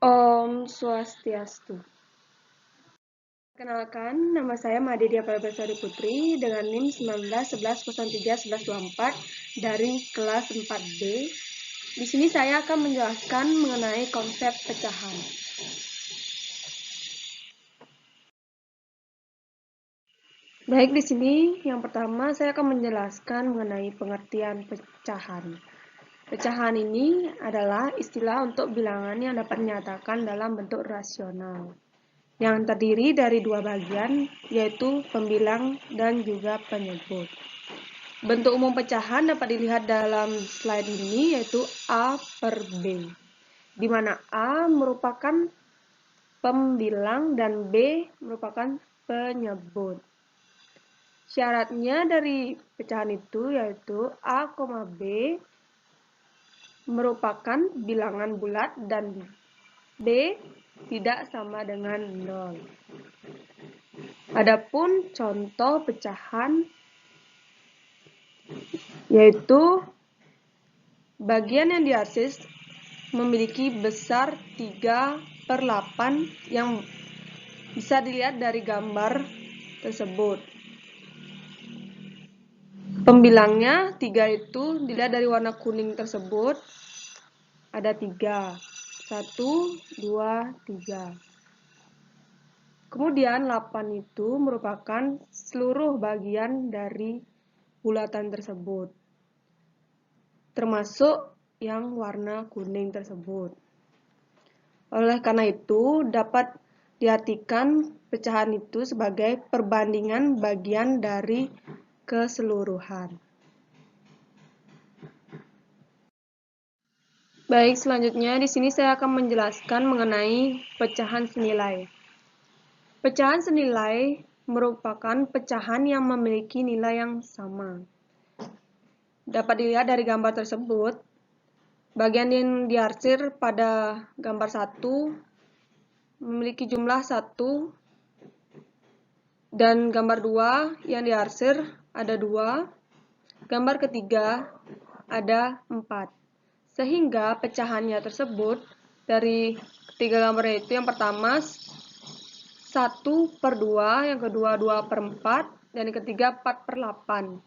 Om Swastiastu. Perkenalkan, nama saya Made Dia Prabasari Putri dengan NIM 1911031124 dari kelas 4B. Di sini saya akan menjelaskan mengenai konsep pecahan. Baik, di sini yang pertama saya akan menjelaskan mengenai pengertian pecahan. Pecahan ini adalah istilah untuk bilangan yang dapat dinyatakan dalam bentuk rasional, yang terdiri dari dua bagian, yaitu pembilang dan juga penyebut. Bentuk umum pecahan dapat dilihat dalam slide ini, yaitu A per B, di mana A merupakan pembilang dan B merupakan penyebut. Syaratnya dari pecahan itu yaitu A, B merupakan bilangan bulat dan B tidak sama dengan 0. Adapun contoh pecahan yaitu bagian yang diarsir memiliki besar 3/8 yang bisa dilihat dari gambar tersebut. Pembilangnya 3 itu dilihat dari warna kuning tersebut, ada 3. 1, 2, 3. Kemudian 8 itu merupakan seluruh bagian dari bulatan tersebut, termasuk yang warna kuning tersebut. Oleh karena itu, dapat diartikan pecahan itu sebagai perbandingan bagian dari keseluruhan. Baik, selanjutnya di sini saya akan menjelaskan mengenai pecahan senilai. Pecahan senilai merupakan pecahan yang memiliki nilai yang sama. Dapat dilihat dari gambar tersebut, bagian yang diarsir pada gambar 1 memiliki jumlah 1 dan gambar 2 yang diarsir ada 2, gambar ketiga ada 4. Sehingga pecahannya tersebut dari ketiga gambarnya itu yang pertama 1/2, yang kedua 2/4, dan yang ketiga 4/8.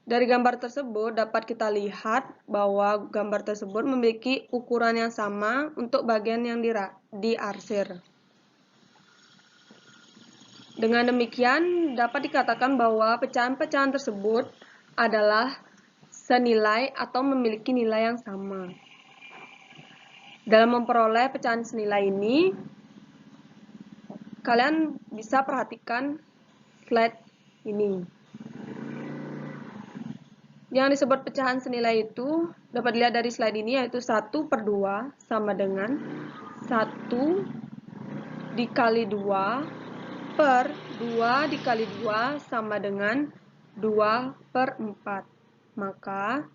Dari gambar tersebut dapat kita lihat bahwa gambar tersebut memiliki ukuran yang sama untuk bagian yang diarsir. Dengan demikian dapat dikatakan bahwa pecahan-pecahan tersebut adalah senilai atau memiliki nilai yang sama. Dalam memperoleh pecahan senilai ini, kalian bisa perhatikan slide ini. Yang disebut pecahan senilai itu dapat dilihat dari slide ini, yaitu 1/2 sama dengan 1 dikali 2 per 2 dikali 2 sama dengan 2/4. Maka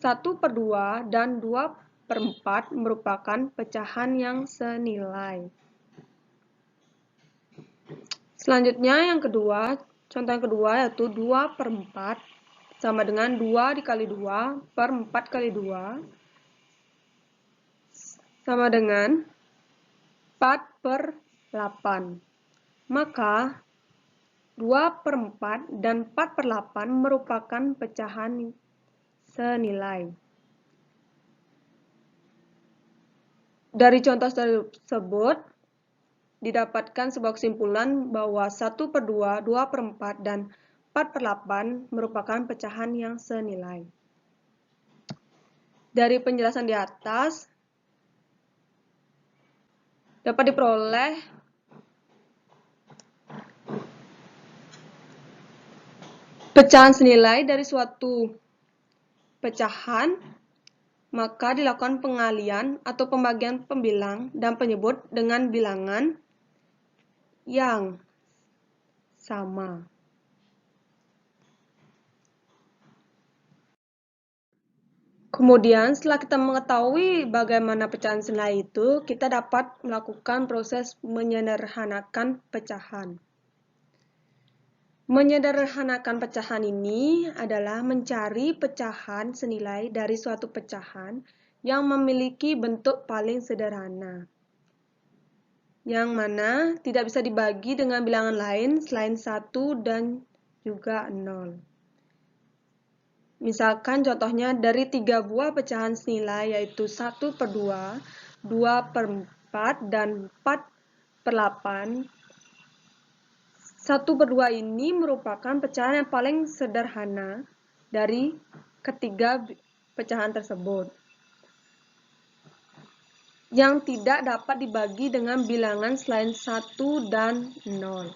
1/2 dan 2/4 merupakan pecahan yang senilai. Selanjutnya yang kedua, contoh yang kedua yaitu 2/4 sama dengan 2 dikali 2 per 4 kali 2 sama dengan 4/8. Maka 2/4 dan 4/8 merupakan pecahan senilai. Dari contoh tersebut didapatkan sebuah kesimpulan bahwa 1/2, 2/4, dan 4/8 merupakan pecahan yang senilai. Dari penjelasan di atas dapat diperoleh pecahan senilai dari suatu pecahan, maka dilakukan pengalian atau pembagian pembilang dan penyebut dengan bilangan yang sama. Kemudian setelah kita mengetahui bagaimana pecahan senilai itu, kita dapat melakukan proses menyederhanakan pecahan. Menyederhanakan pecahan ini adalah mencari pecahan senilai dari suatu pecahan yang memiliki bentuk paling sederhana, yang mana tidak bisa dibagi dengan bilangan lain selain 1 dan juga 0. Misalkan contohnya dari 3 buah pecahan senilai yaitu 1/2, 2/4, dan 4/8. 1/2 ini merupakan pecahan yang paling sederhana dari ketiga pecahan tersebut, yang tidak dapat dibagi dengan bilangan selain 1 dan 0.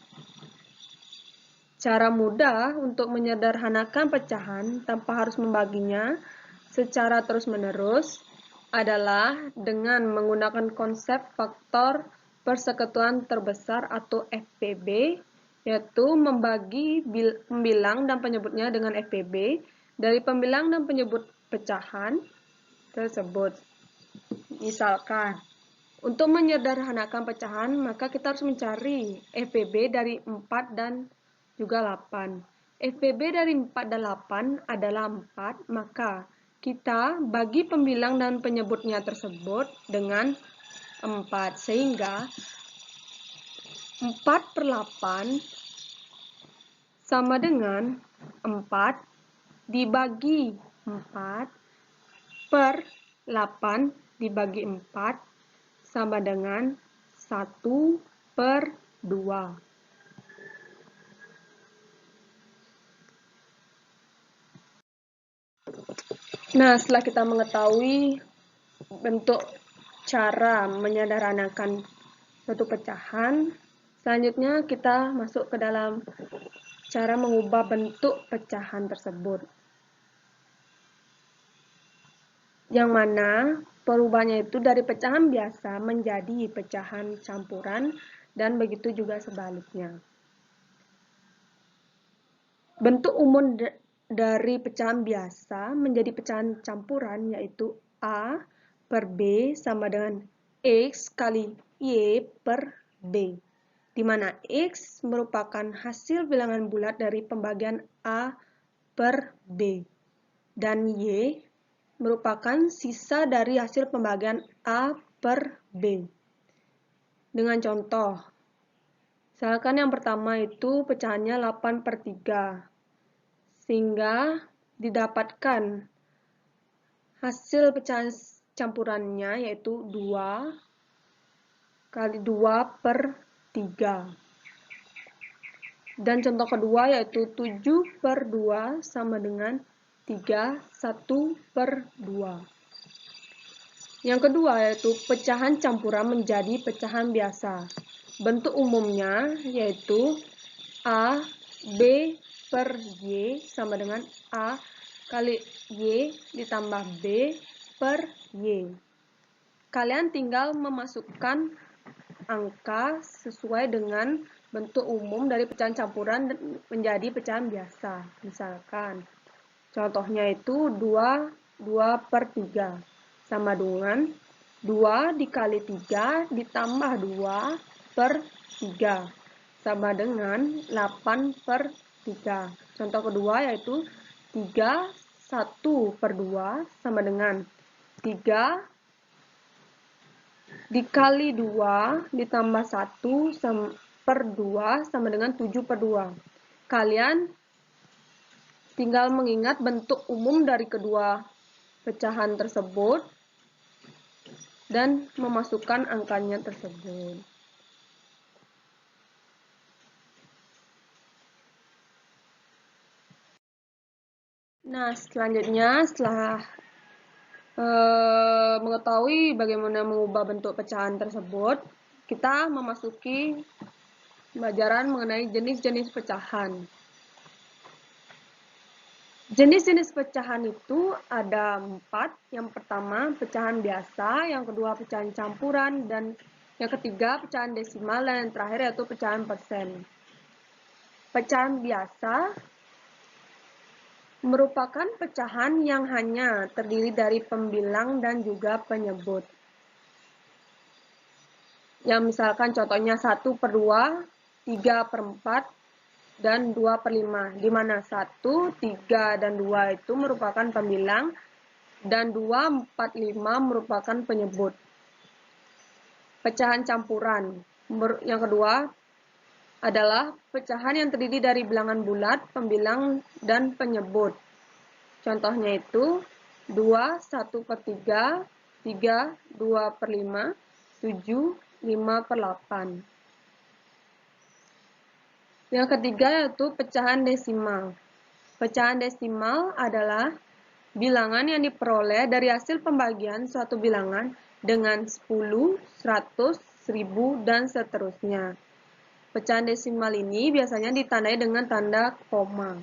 Cara mudah untuk menyederhanakan pecahan tanpa harus membaginya secara terus-menerus adalah dengan menggunakan konsep faktor persekutuan terbesar atau FPB, yaitu membagi pembilang dan penyebutnya dengan FPB dari pembilang dan penyebut pecahan tersebut. Misalkan, untuk menyederhanakan pecahan, maka kita harus mencari FPB dari 4 dan juga 8. FPB dari 4 dan 8 adalah 4, maka kita bagi pembilang dan penyebutnya tersebut dengan 4, sehingga 4/8 sama dengan 4 dibagi 4 per 8 dibagi 4 sama dengan 1/2. Nah, setelah kita mengetahui bentuk cara menyederhanakan suatu pecahan, selanjutnya kita masuk ke dalam cara mengubah bentuk pecahan tersebut. Yang mana perubahannya itu dari pecahan biasa menjadi pecahan campuran dan begitu juga sebaliknya. Bentuk umum dari pecahan biasa menjadi pecahan campuran yaitu A per B sama dengan X kali Y per B, di mana X merupakan hasil bilangan bulat dari pembagian A per B, dan Y merupakan sisa dari hasil pembagian A per B. Dengan contoh, misalkan yang pertama itu pecahannya 8/3, sehingga didapatkan hasil pecahan campurannya yaitu 2 kali 2/3. Dan contoh kedua yaitu 7/2 sama dengan 3 1/2. Yang kedua yaitu pecahan campuran menjadi pecahan biasa. Bentuk umumnya yaitu A B per Y sama dengan A kali Y ditambah B per Y. Kalian tinggal memasukkan angka sesuai dengan bentuk umum dari pecahan campuran menjadi pecahan biasa. Misalkan, contohnya itu 2/3 sama dengan 2 dikali 3 ditambah 2/3 sama dengan 8/3. Contoh kedua yaitu 3 1/2 sama dengan 3 dikali 2 ditambah 1/2 sama dengan 7/2. Kalian tinggal mengingat bentuk umum dari kedua pecahan tersebut dan memasukkan angkanya tersebut. Nah, selanjutnya setelah mengetahui bagaimana mengubah bentuk pecahan tersebut, kita memasuki pembelajaran mengenai jenis-jenis pecahan. Jenis-jenis pecahan itu ada 4. Yang pertama, pecahan biasa, yang kedua, pecahan campuran, dan yang ketiga, pecahan desimal, dan yang terakhir yaitu pecahan persen. Pecahan biasa merupakan pecahan yang hanya terdiri dari pembilang dan juga penyebut. Yang misalkan contohnya 1/2, 3/4, dan 2/5, di mana 1, 3, dan 2 itu merupakan pembilang, dan 245 merupakan penyebut. Pecahan campuran. Yang kedua adalah pecahan yang terdiri dari bilangan bulat, pembilang, dan penyebut. Contohnya itu 2, 1/3, 3, 2/5, 7, 5/8. Yang ketiga yaitu pecahan desimal. Pecahan desimal adalah bilangan yang diperoleh dari hasil pembagian suatu bilangan dengan 10, 100, 1000, dan seterusnya. Pecahan desimal ini biasanya ditandai dengan tanda koma.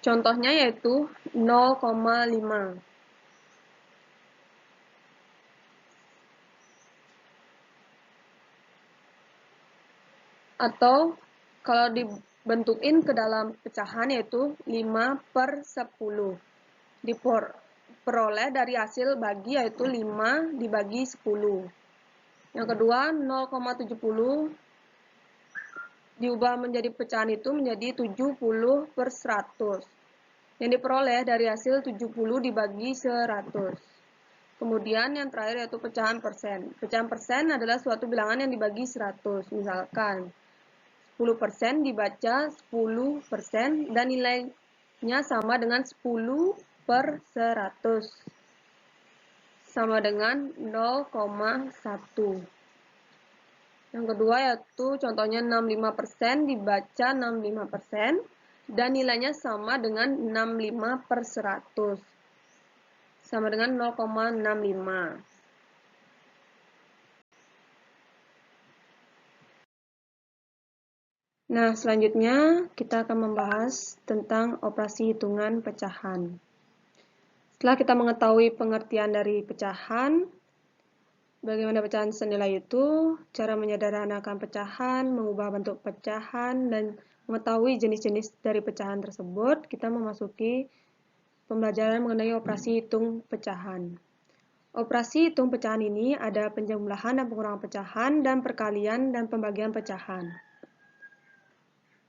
Contohnya yaitu 0,5. Atau kalau dibentukin ke dalam pecahan yaitu 5/10. Diperoleh dari hasil bagi yaitu 5 dibagi 10. Yang kedua 0,70 diubah menjadi pecahan itu menjadi 70/100. Yang diperoleh dari hasil 70 dibagi 100. Kemudian yang terakhir yaitu pecahan persen. Pecahan persen adalah suatu bilangan yang dibagi 100. Misalkan 10% dibaca 10% dan nilainya sama dengan 10/100. Sama dengan 0,1. Yang kedua yaitu contohnya 65% dibaca 65% dan nilainya sama dengan 65/100. Sama dengan 0,65. Nah, selanjutnya kita akan membahas tentang operasi hitungan pecahan. Setelah kita mengetahui pengertian dari pecahan, bagaimana pecahan senilai itu, cara menyederhanakan pecahan, mengubah bentuk pecahan, dan mengetahui jenis-jenis dari pecahan tersebut, kita memasuki pembelajaran mengenai operasi hitung pecahan. Operasi hitung pecahan ini ada penjumlahan dan pengurangan pecahan, dan perkalian dan pembagian pecahan.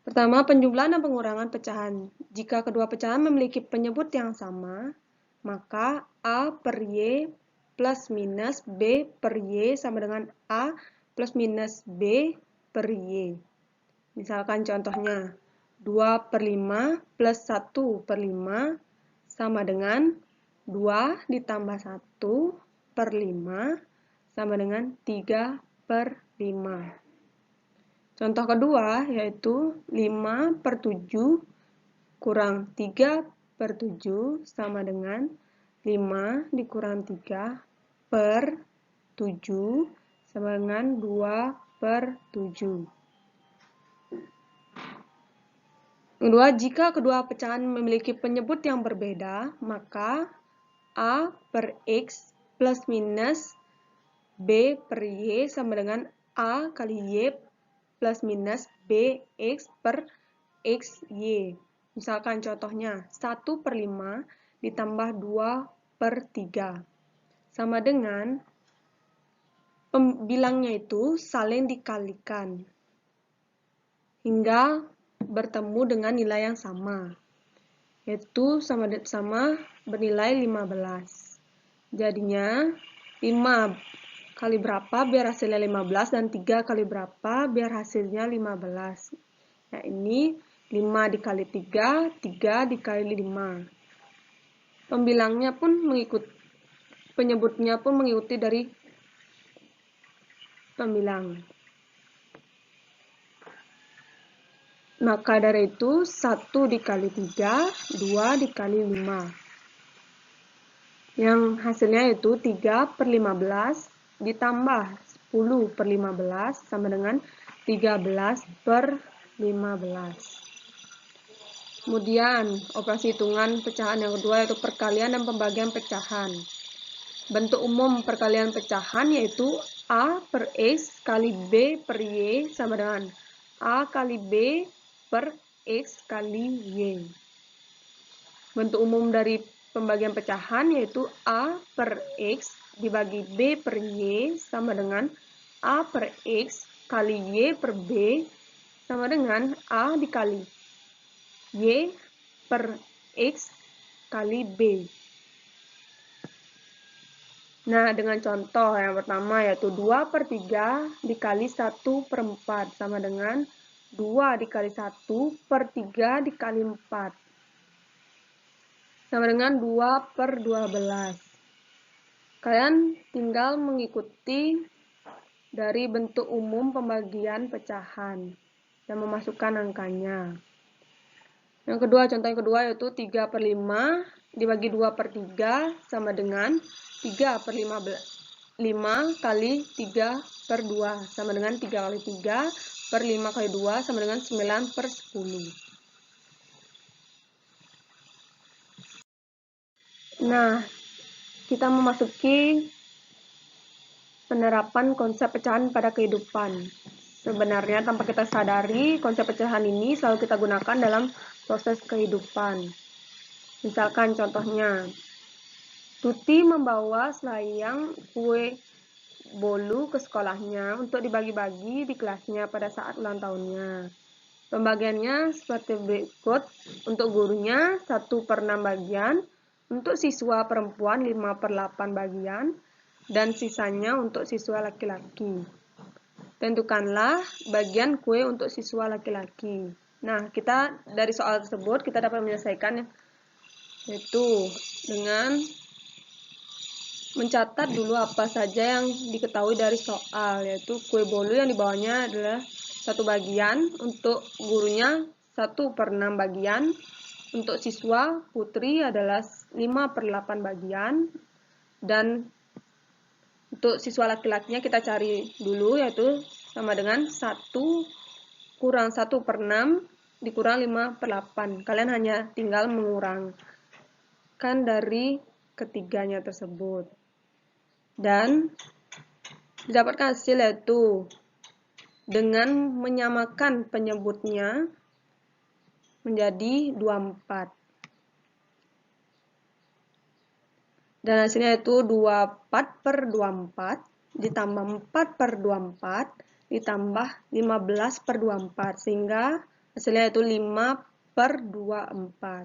Pertama, penjumlahan dan pengurangan pecahan. Jika kedua pecahan memiliki penyebut yang sama, maka A per Y plus minus B per Y sama dengan A plus minus B per Y. Misalkan contohnya, 2/5 plus 1/5 sama dengan 2 ditambah 1/5 sama dengan 3/5. Contoh kedua yaitu 5/7 kurang 3/7 sama dengan 5 dikurang 3/7 sama dengan 2/7. Kedua, jika kedua pecahan memiliki penyebut yang berbeda, maka A per X plus minus B per Y sama dengan A kali Y plus minus BX per XY. Misalkan contohnya 1/5 ditambah 2/3 sama dengan pembilangnya itu saling dikalikan hingga bertemu dengan nilai yang sama, yaitu sama bernilai 15. Jadinya 5 kali berapa biar hasilnya 15 dan 3 kali berapa biar hasilnya 15. Nah, ini 5 dikali 3, 3 dikali 5. Pembilangnya pun penyebutnya pun mengikuti dari pembilang. Maka dari itu 1 dikali 3, 2 dikali 5. Yang hasilnya itu 3/15 ditambah 10/15 sama dengan 13/15. Kemudian, operasi hitungan pecahan yang kedua yaitu perkalian dan pembagian pecahan. Bentuk umum perkalian pecahan yaitu A per X kali B per Y sama dengan A kali B per X kali Y. Bentuk umum dari pembagian pecahan yaitu A per X dibagi B per Y sama dengan A per X kali Y per B sama dengan A dikali Y per X kali B. Nah, dengan contoh yang pertama yaitu 2/3 dikali 1/4 sama dengan 2 dikali 1/3 dikali 4. Sama dengan 2/12. Kalian tinggal mengikuti dari bentuk umum pembagian pecahan dan memasukkan angkanya. Yang kedua, contoh yang kedua yaitu 3/5 dibagi 2/3 sama dengan 3/5 kali 3/2 sama dengan 3 kali 3 per 5 kali 2 sama dengan 9/10. Nah, kita memasuki penerapan konsep pecahan pada kehidupan. Sebenarnya tanpa kita sadari, konsep pecahan ini selalu kita gunakan dalam proses kehidupan. Misalkan contohnya, Tuti membawa selayang kue bolu ke sekolahnya untuk dibagi-bagi di kelasnya pada saat ulang tahunnya. Pembagiannya seperti berikut. Untuk gurunya 1/6 bagian, untuk siswa perempuan 5/8 bagian, dan sisanya untuk siswa laki-laki. Tentukanlah bagian kue untuk siswa laki-laki. Nah, kita dari soal tersebut kita dapat menyelesaikan yaitu dengan mencatat dulu apa saja yang diketahui dari soal, yaitu kue bolu yang dibawanya adalah 1 bagian, untuk gurunya 1/6 bagian, untuk siswa putri adalah 5/8 bagian, dan untuk siswa laki-lakinya kita cari dulu yaitu sama dengan 1 kurang 1/6 dikurang 5/8. Kalian hanya tinggal mengurangkan dari ketiganya tersebut. Dan didapatkan hasil yaitu dengan menyamakan penyebutnya menjadi 24. Dan hasilnya yaitu 24/24 ditambah 4/24 ditambah 15/24 sehingga hasilnya yaitu 5/24.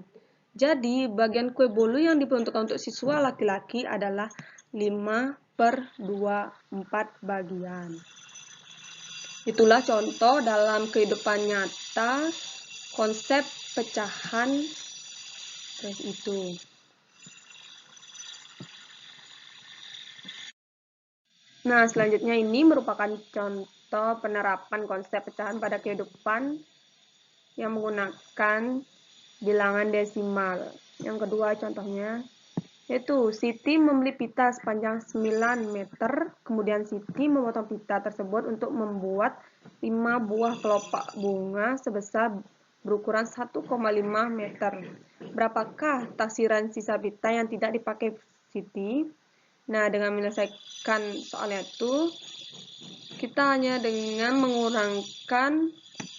Jadi bagian kue bolu yang diperuntukkan untuk siswa laki-laki adalah 5/24 bagian. Itulah contoh dalam kehidupan nyata konsep pecahan itu. Nah, selanjutnya ini merupakan contoh penerapan konsep pecahan pada kehidupan yang menggunakan bilangan desimal. Yang kedua contohnya, yaitu Siti membeli pita sepanjang 9 meter, kemudian Siti memotong pita tersebut untuk membuat 5 buah kelopak bunga sebesar berukuran 1,5 meter. Berapakah taksiran sisa pita yang tidak dipakai Siti? Nah, dengan menyelesaikan soalnya itu, kita hanya dengan mengurangkan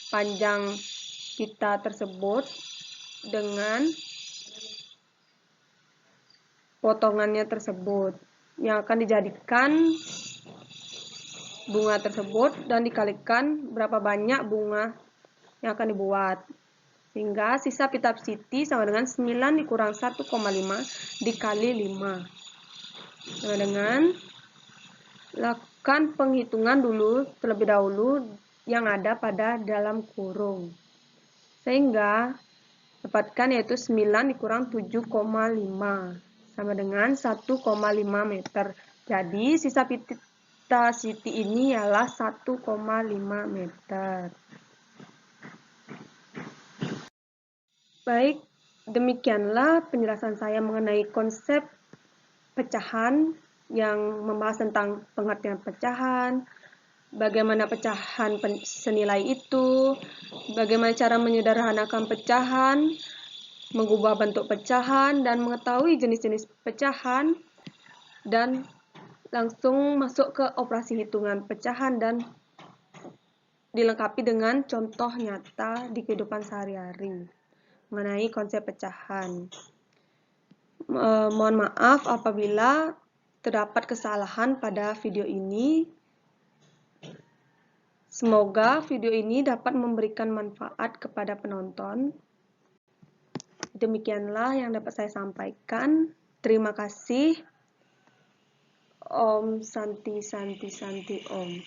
panjang pita tersebut dengan potongannya tersebut yang akan dijadikan bunga tersebut dan dikalikan berapa banyak bunga yang akan dibuat. Sehingga sisa pita Siti sama dengan 9 dikurang 1,5 dikali 5. Sama dengan lakukan penghitungan dulu terlebih dahulu yang ada pada dalam kurung. Sehingga dapatkan yaitu 9 dikurang 7,5 sama dengan 1,5 meter. Jadi sisa pita Siti ini ialah 1,5 meter. Baik, demikianlah penjelasan saya mengenai konsep pecahan yang membahas tentang pengertian pecahan, bagaimana pecahan senilai itu, bagaimana cara menyederhanakan pecahan, mengubah bentuk pecahan, dan mengetahui jenis-jenis pecahan, dan langsung masuk ke operasi hitungan pecahan dan dilengkapi dengan contoh nyata di kehidupan sehari-hari mengenai konsep pecahan. Mohon maaf apabila terdapat kesalahan pada video ini. Semoga video ini dapat memberikan manfaat kepada penonton. Demikianlah yang dapat saya sampaikan. Terima kasih. Om Santi Santi Santi Om.